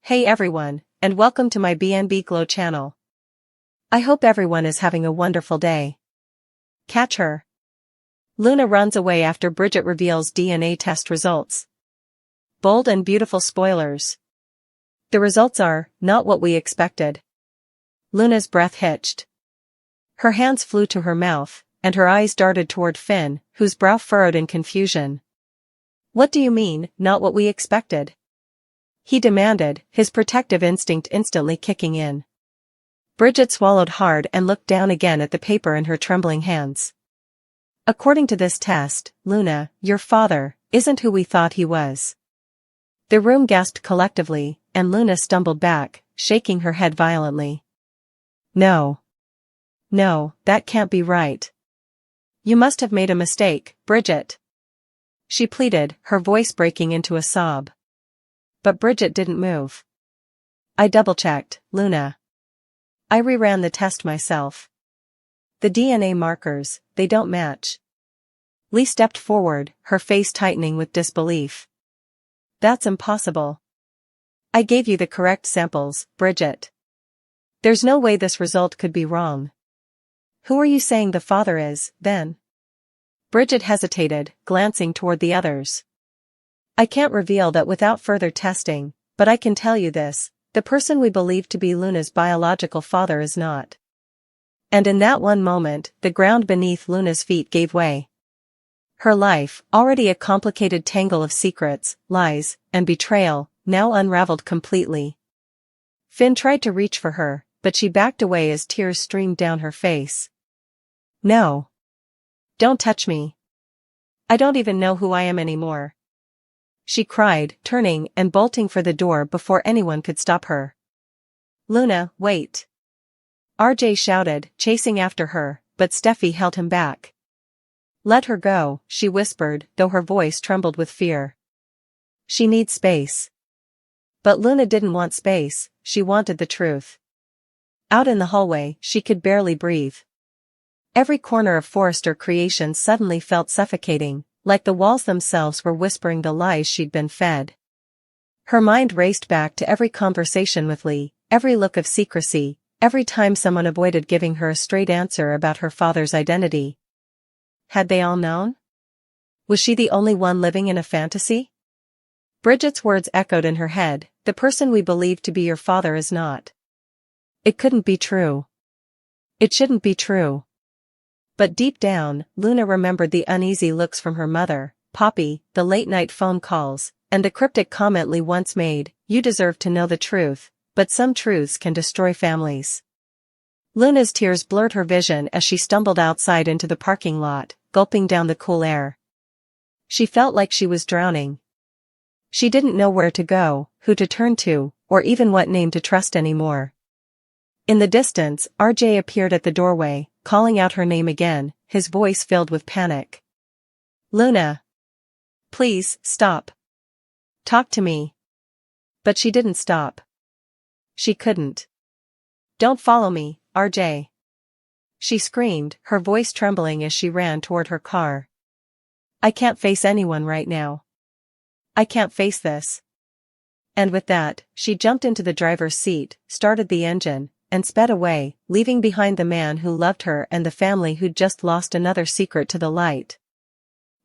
Hey everyone, and welcome to my BNB Glow channel. I hope everyone is having a wonderful day. Catch her. Luna runs away after Bridget reveals DNA test results. Bold and beautiful spoilers. The results are not what we expected. Luna's breath hitched. Her hands flew to her mouth, and her eyes darted toward Finn, whose brow furrowed in confusion. What do you mean, not what we expected? He demanded, his protective instinct instantly kicking in. Bridget swallowed hard and looked down again at the paper in her trembling hands. According to this test, Luna, your father, isn't who we thought he was. The room gasped collectively, and Luna stumbled back, shaking her head violently. No. No, that can't be right. You must have made a mistake, Bridget. She pleaded, her voice breaking into a sob. But Bridget didn't move. I double-checked, Luna. I reran the test myself. The DNA markers, they don't match. Lee stepped forward, her face tightening with disbelief. That's impossible. I gave you the correct samples, Bridget. There's no way this result could be wrong. Who are you saying the father is, then? Bridget hesitated, glancing toward the others. I can't reveal that without further testing, but I can tell you this, the person we believe to be Luna's biological father is not. And in that one moment, the ground beneath Luna's feet gave way. Her life, already a complicated tangle of secrets, lies, and betrayal, now unraveled completely. Finn tried to reach for her, but she backed away as tears streamed down her face. No. Don't touch me. I don't even know who I am anymore. She cried, turning and bolting for the door before anyone could stop her. Luna, wait. RJ shouted, chasing after her, but Steffi held him back. Let her go, she whispered, though her voice trembled with fear. She needs space. But Luna didn't want space, she wanted the truth. Out in the hallway, she could barely breathe. Every corner of Forrester creation suddenly felt suffocating, like the walls themselves were whispering the lies she'd been fed. Her mind raced back to every conversation with Lee, every look of secrecy, every time someone avoided giving her a straight answer about her father's identity. Had they all known? Was she the only one living in a fantasy? Bridget's words echoed in her head, the person we believe to be your father is not. It couldn't be true. It shouldn't be true. But deep down, Luna remembered the uneasy looks from her mother, Poppy, the late-night phone calls, and the cryptic comment Lee once made, you deserve to know the truth, but some truths can destroy families. Luna's tears blurred her vision as she stumbled outside into the parking lot, gulping down the cool air. She felt like she was drowning. She didn't know where to go, who to turn to, or even what name to trust anymore. In the distance, RJ appeared at the doorway, calling out her name again, his voice filled with panic. Luna. Please, stop. Talk to me. But she didn't stop. She couldn't. Don't follow me, RJ. She screamed, her voice trembling as she ran toward her car. I can't face anyone right now. I can't face this. And with that, she jumped into the driver's seat, started the engine, and sped away, leaving behind the man who loved her and the family who'd just lost another secret to the light.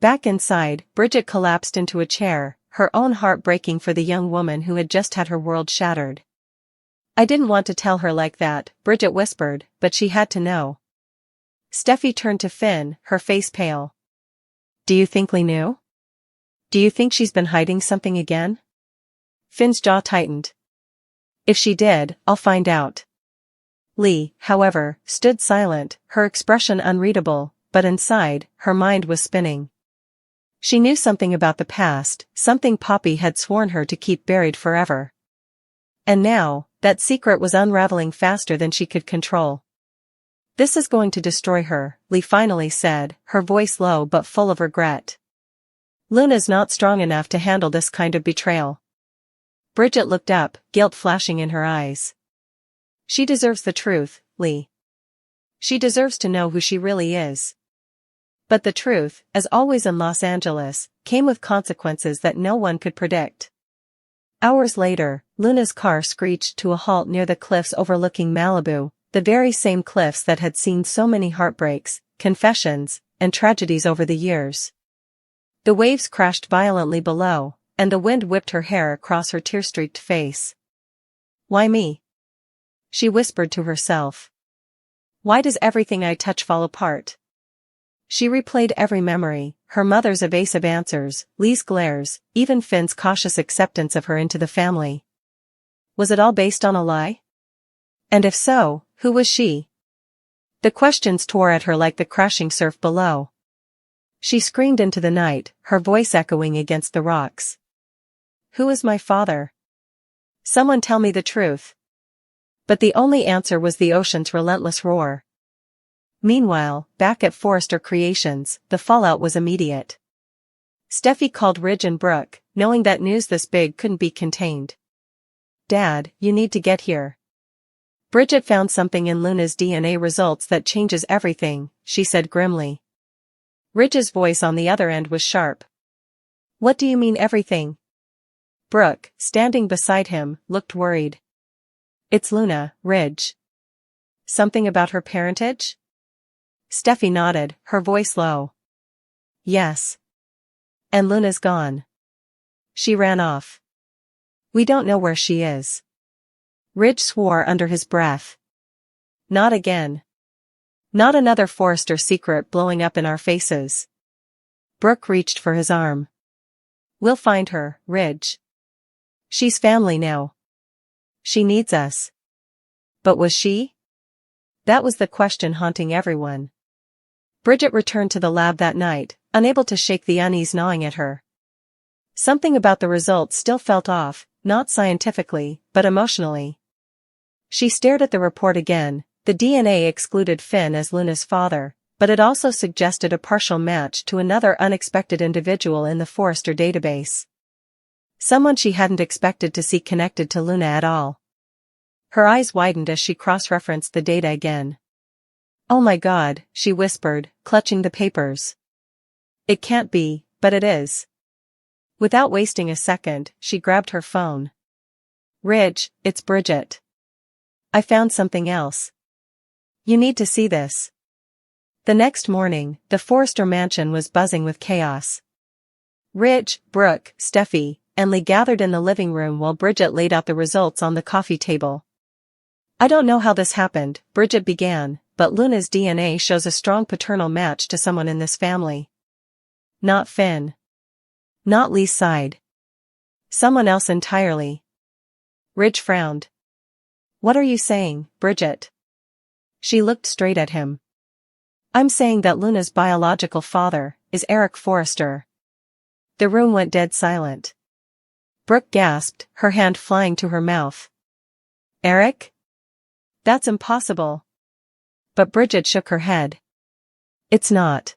Back inside, Bridget collapsed into a chair, her own heart breaking for the young woman who had just had her world shattered. I didn't want to tell her like that, Bridget whispered, but she had to know. Steffi turned to Finn, her face pale. Do you think Lee knew? Do you think she's been hiding something again? Finn's jaw tightened. If she did, I'll find out. Lee, however, stood silent, her expression unreadable, but inside, her mind was spinning. She knew something about the past, something Poppy had sworn her to keep buried forever. And now, that secret was unraveling faster than she could control. This is going to destroy her, Lee finally said, her voice low but full of regret. Luna's not strong enough to handle this kind of betrayal. Bridget looked up, guilt flashing in her eyes. She deserves the truth, Lee. She deserves to know who she really is. But the truth, as always in Los Angeles, came with consequences that no one could predict. Hours later, Luna's car screeched to a halt near the cliffs overlooking Malibu, the very same cliffs that had seen so many heartbreaks, confessions, and tragedies over the years. The waves crashed violently below, and the wind whipped her hair across her tear-streaked face. "Why me?" she whispered to herself. "Why does everything I touch fall apart?" She replayed every memory, her mother's evasive answers, Lee's glares, even Finn's cautious acceptance of her into the family. Was it all based on a lie? And if so, who was she? The questions tore at her like the crashing surf below. She screamed into the night, her voice echoing against the rocks. "Who is my father? Someone tell me the truth." But the only answer was the ocean's relentless roar. Meanwhile, back at Forrester Creations, the fallout was immediate. Steffi called Ridge and Brooke, knowing that news this big couldn't be contained. "Dad, you need to get here. Bridget found something in Luna's DNA results that changes everything," she said grimly. Ridge's voice on the other end was sharp. "What do you mean everything?" Brooke, standing beside him, looked worried. "It's Luna, Ridge. Something about her parentage?" Steffi nodded, her voice low. "Yes. And Luna's gone. She ran off. We don't know where she is." Ridge swore under his breath. "Not again. Not another Forrester secret blowing up in our faces." Brooke reached for his arm. "We'll find her, Ridge. She's family now. She needs us." But was she? That was the question haunting everyone. Bridget returned to the lab that night, unable to shake the unease gnawing at her. Something about the results still felt off, not scientifically, but emotionally. She stared at the report again. The DNA excluded Finn as Luna's father, but it also suggested a partial match to another unexpected individual in the Forrester database. Someone she hadn't expected to see connected to Luna at all. Her eyes widened as she cross-referenced the data again. "Oh my God," she whispered, clutching the papers. "It can't be, but it is." Without wasting a second, she grabbed her phone. "Ridge, it's Bridget. I found something else. You need to see this." The next morning, the Forrester mansion was buzzing with chaos. Ridge, Brooke, Steffi, and Lee gathered in the living room while Bridget laid out the results on the coffee table. "I don't know how this happened," Bridget began, "but Luna's DNA shows a strong paternal match to someone in this family. Not Finn. Not Lee's side. Someone else entirely." Ridge frowned. "What are you saying, Bridget?" She looked straight at him. "I'm saying that Luna's biological father is Eric Forrester." The room went dead silent. Brooke gasped, her hand flying to her mouth. "Eric? That's impossible." But Bridget shook her head. "It's not.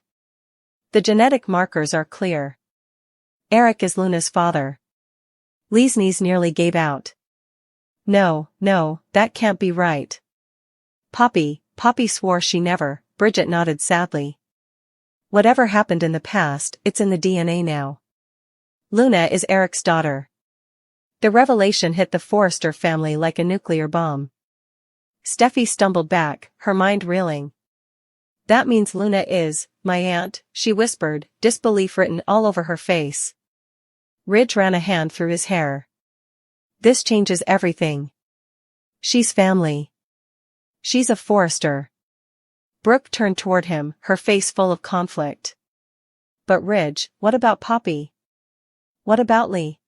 The genetic markers are clear. Eric is Luna's father." Lee's knees nearly gave out. No, that can't be right. Poppy swore she never." Bridget nodded sadly. "Whatever happened in the past, it's in the DNA now. Luna is Eric's daughter." The revelation hit the Forrester family like a nuclear bomb. Steffi stumbled back, her mind reeling. "That means Luna is my aunt," she whispered, disbelief written all over her face. Ridge ran a hand through his hair. "This changes everything. She's family. She's a Forrester." Brooke turned toward him, her face full of conflict. "But Ridge, what about Poppy? What about Lee?"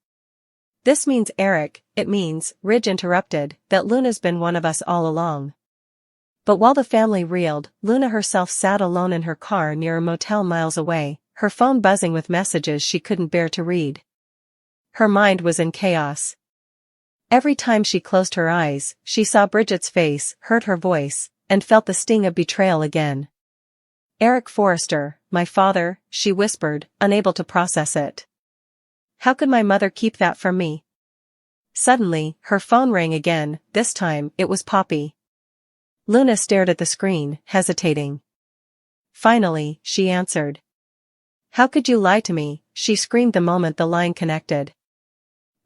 "This means Eric, it means," Ridge interrupted, "that Luna's been one of us all along." But while the family reeled, Luna herself sat alone in her car near a motel miles away, her phone buzzing with messages she couldn't bear to read. Her mind was in chaos. Every time she closed her eyes, she saw Bridget's face, heard her voice, and felt the sting of betrayal again. "Eric Forrester, my father," she whispered, unable to process it. "How could my mother keep that from me?" Suddenly, her phone rang again, this time, it was Poppy. Luna stared at the screen, hesitating. Finally, she answered. "How could you lie to me?" she screamed the moment the line connected.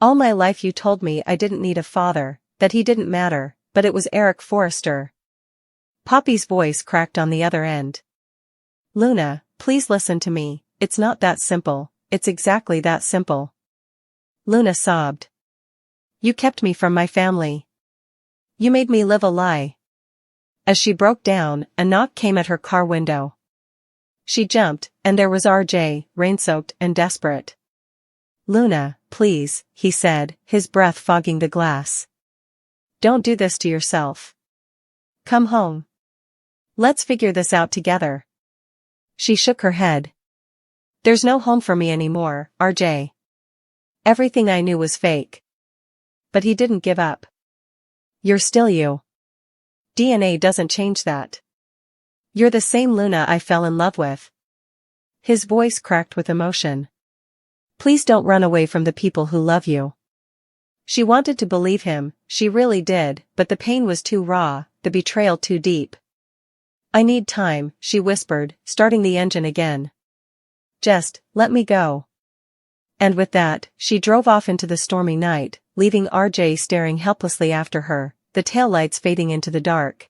All my life you told me I didn't need a father, that he didn't matter, but it was Eric Forrester. Poppy's voice cracked on the other end. Luna, please listen to me, it's not that simple, it's exactly that simple. Luna sobbed. You kept me from my family. You made me live a lie. As she broke down, a knock came at her car window. She jumped, and there was RJ, rain-soaked and desperate. Luna, please, he said, his breath fogging the glass. Don't do this to yourself. Come home. Let's figure this out together. She shook her head. There's no home for me anymore, RJ. Everything I knew was fake. But he didn't give up. You're still you. DNA doesn't change that. You're the same Luna I fell in love with. His voice cracked with emotion. Please don't run away from the people who love you. She wanted to believe him, she really did, but the pain was too raw, the betrayal too deep. I need time, she whispered, starting the engine again. Just, let me go. And with that, she drove off into the stormy night, leaving RJ staring helplessly after her, the taillights fading into the dark.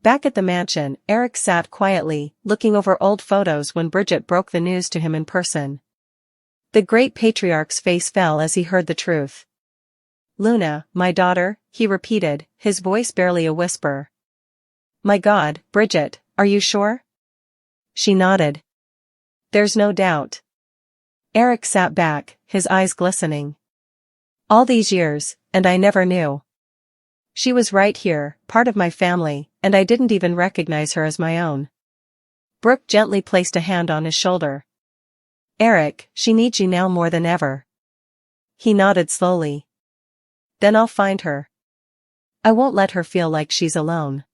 Back at the mansion, Eric sat quietly, looking over old photos when Bridget broke the news to him in person. The great patriarch's face fell as he heard the truth. Luna, my daughter, he repeated, his voice barely a whisper. My God, Bridget, are you sure? She nodded. There's no doubt. Eric sat back, his eyes glistening. All these years, and I never knew. She was right here, part of my family, and I didn't even recognize her as my own. Brooke gently placed a hand on his shoulder. Eric, she needs you now more than ever. He nodded slowly. Then I'll find her. I won't let her feel like she's alone.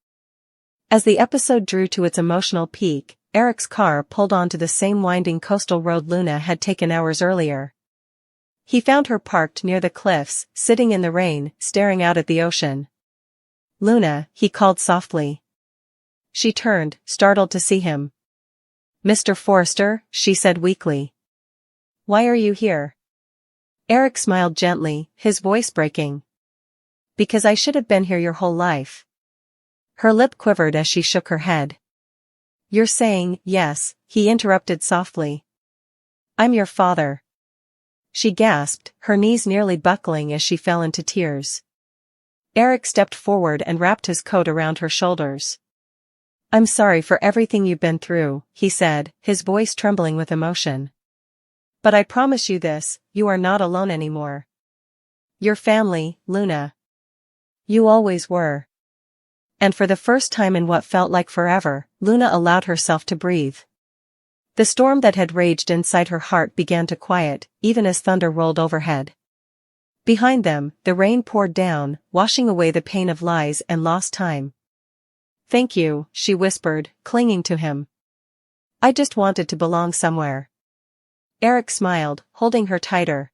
As the episode drew to its emotional peak, Eric's car pulled onto the same winding coastal road Luna had taken hours earlier. He found her parked near the cliffs, sitting in the rain, staring out at the ocean. Luna, he called softly. She turned, startled to see him. Mr. Forrester, she said weakly. Why are you here? Eric smiled gently, his voice breaking. Because I should have been here your whole life. Her lip quivered as she shook her head. You're saying, yes, he interrupted softly. I'm your father. She gasped, her knees nearly buckling as she fell into tears. Eric stepped forward and wrapped his coat around her shoulders. I'm sorry for everything you've been through, he said, his voice trembling with emotion. But I promise you this, you are not alone anymore. Your family, Luna. You always were. And for the first time in what felt like forever, Luna allowed herself to breathe. The storm that had raged inside her heart began to quiet, even as thunder rolled overhead. Behind them, the rain poured down, washing away the pain of lies and lost time. Thank you, she whispered, clinging to him. I just wanted to belong somewhere. Eric smiled, holding her tighter.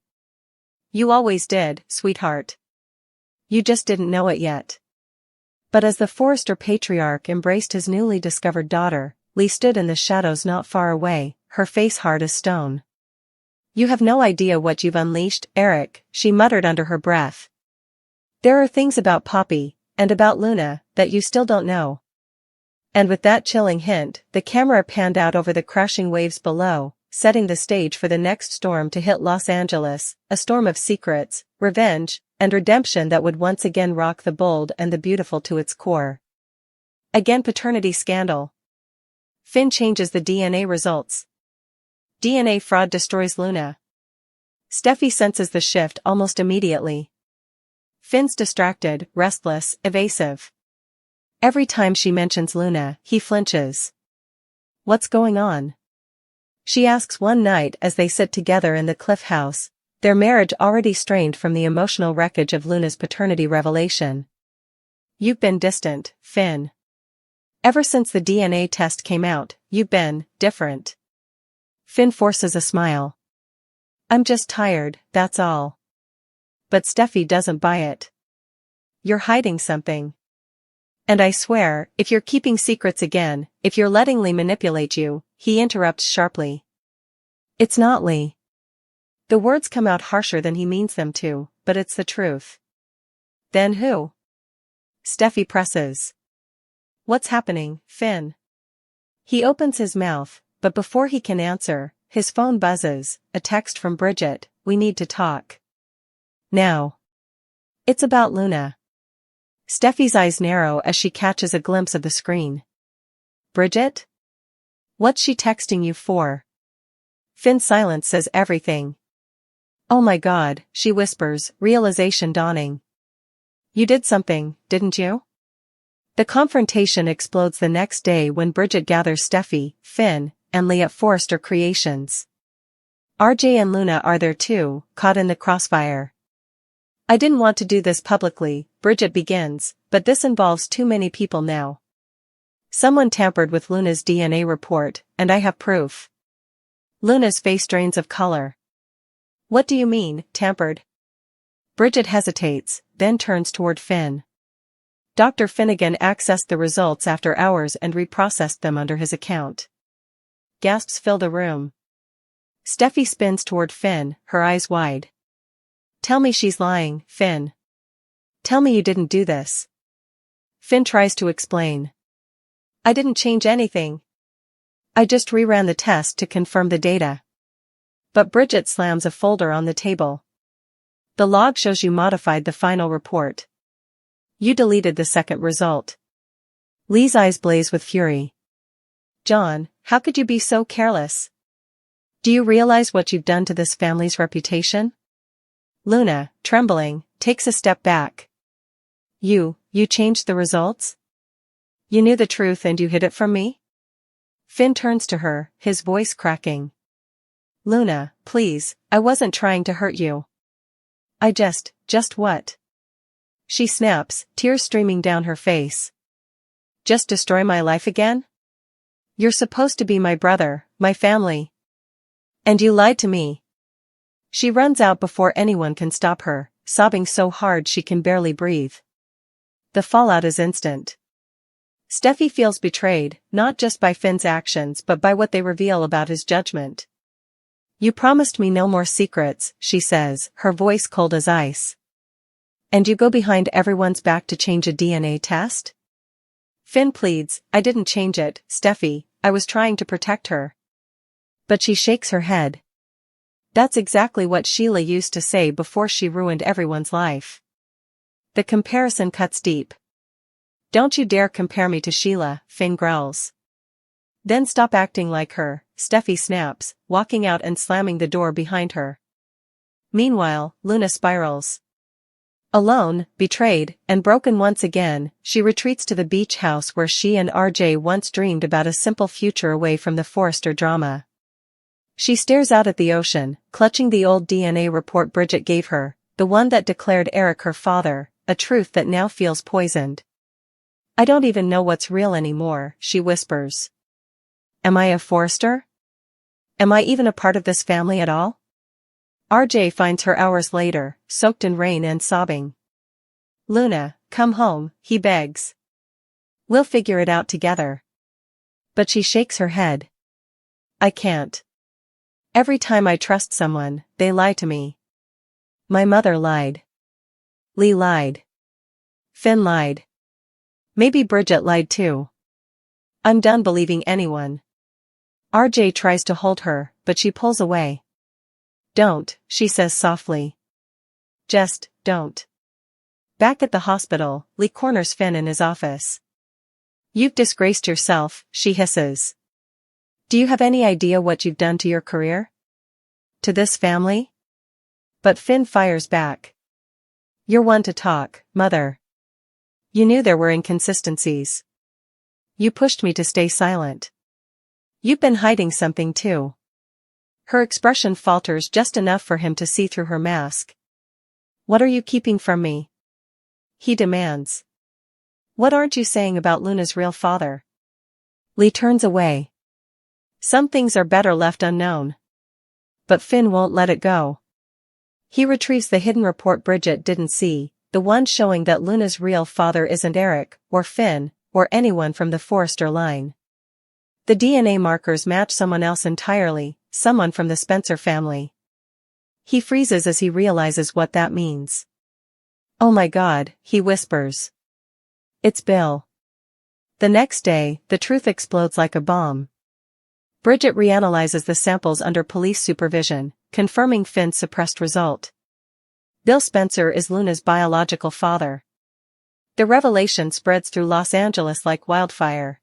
You always did, sweetheart. You just didn't know it yet. But as the Forrester patriarch embraced his newly discovered daughter, Lee stood in the shadows not far away, her face hard as stone. You have no idea what you've unleashed, Eric, she muttered under her breath. There are things about Poppy, and about Luna, that you still don't know. And with that chilling hint, the camera panned out over the crashing waves below, setting the stage for the next storm to hit Los Angeles, a storm of secrets, revenge, and redemption that would once again rock the bold and the beautiful to its core. Again, paternity scandal. Finn changes the DNA results. DNA fraud destroys Luna. Steffi senses the shift almost immediately. Finn's distracted, restless, evasive. Every time she mentions Luna, he flinches. What's going on? She asks one night as they sit together in the Cliff House, their marriage already strained from the emotional wreckage of Luna's paternity revelation. You've been distant, Finn. Ever since the DNA test came out, you've been different. Finn forces a smile. I'm just tired, that's all. But Steffi doesn't buy it. You're hiding something. And I swear, if you're keeping secrets again, if you're letting Lee manipulate you, he interrupts sharply. It's not Lee. The words come out harsher than he means them to, but it's the truth. Then who? Steffi presses. What's happening, Finn? He opens his mouth, but before he can answer, his phone buzzes, a text from Bridget, we need to talk. Now. It's about Luna. Steffi's eyes narrow as she catches a glimpse of the screen. Bridget? What's she texting you for? Finn's silence says everything. Oh my God, she whispers, realization dawning. You did something, didn't you? The confrontation explodes the next day when Bridget gathers Steffi, Finn, and Lee at Forrester Creations. RJ and Luna are there too, caught in the crossfire. I didn't want to do this publicly, Bridget begins, but this involves too many people now. Someone tampered with Luna's DNA report, and I have proof. Luna's face drains of color. What do you mean, tampered? Bridget hesitates, then turns toward Finn. Dr. Finnegan accessed the results after hours and reprocessed them under his account. Gasps fill the room. Steffi spins toward Finn, her eyes wide. Tell me she's lying, Finn. Tell me you didn't do this. Finn tries to explain. I didn't change anything. I just reran the test to confirm the data. But Bridget slams a folder on the table. The log shows you modified the final report. You deleted the second result. Lee's eyes blaze with fury. John, how could you be so careless? Do you realize what you've done to this family's reputation? Luna, trembling, takes a step back. You changed the results? You knew the truth and you hid it from me? Finn turns to her, his voice cracking. Luna, please, I wasn't trying to hurt you. I just what? She snaps, tears streaming down her face. Just destroy my life again? You're supposed to be my brother, my family. And you lied to me. She runs out before anyone can stop her, sobbing so hard she can barely breathe. The fallout is instant. Steffi feels betrayed, not just by Finn's actions but by what they reveal about his judgment. You promised me no more secrets, she says, her voice cold as ice. And you go behind everyone's back to change a DNA test? Finn pleads, I didn't change it, Steffi, I was trying to protect her. But she shakes her head. That's exactly what Sheila used to say before she ruined everyone's life. The comparison cuts deep. Don't you dare compare me to Sheila, Finn growls. Then stop acting like her, Steffi snaps, walking out and slamming the door behind her. Meanwhile, Luna spirals. Alone, betrayed, and broken once again, she retreats to the beach house where she and RJ once dreamed about a simple future away from the Forrester drama. She stares out at the ocean, clutching the old DNA report Bridget gave her, the one that declared Eric her father, a truth that now feels poisoned. I don't even know what's real anymore, she whispers. Am I a Forrester? Am I even a part of this family at all? RJ finds her hours later, soaked in rain and sobbing. Luna, come home, he begs. We'll figure it out together. But she shakes her head. I can't. Every time I trust someone, they lie to me. My mother lied. Lee lied. Finn lied. Maybe Bridget lied too. I'm done believing anyone. RJ tries to hold her, but she pulls away. Don't, she says softly. Just, don't. Back at the hospital, Lee corners Finn in his office. You've disgraced yourself, she hisses. Do you have any idea what you've done to your career? To this family? But Finn fires back. You're one to talk, mother. You knew there were inconsistencies. You pushed me to stay silent. You've been hiding something too. Her expression falters just enough for him to see through her mask. What are you keeping from me? He demands. What aren't you saying about Luna's real father? Lee turns away. Some things are better left unknown. But Finn won't let it go. He retrieves the hidden report Bridget didn't see, the one showing that Luna's real father isn't Eric, or Finn, or anyone from the Forrester line. The DNA markers match someone else entirely, someone from the Spencer family. He freezes as he realizes what that means. "Oh my God," he whispers. "It's Bill." The next day, the truth explodes like a bomb. Bridget reanalyzes the samples under police supervision, confirming Finn's suppressed result. Bill Spencer is Luna's biological father. The revelation spreads through Los Angeles like wildfire.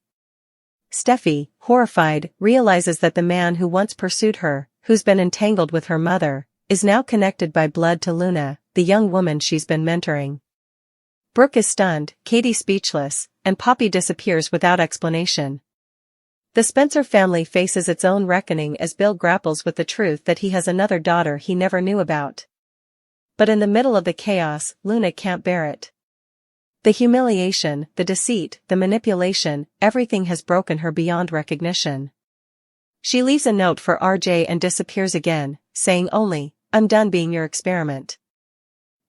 Steffi, horrified, realizes that the man who once pursued her, who's been entangled with her mother, is now connected by blood to Luna, the young woman she's been mentoring. Brooke is stunned, Katie speechless, and Poppy disappears without explanation. The Spencer family faces its own reckoning as Bill grapples with the truth that he has another daughter he never knew about. But in the middle of the chaos, Luna can't bear it. The humiliation, the deceit, the manipulation, everything has broken her beyond recognition. She leaves a note for RJ and disappears again, saying only, "I'm done being your experiment.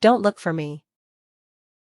Don't look for me."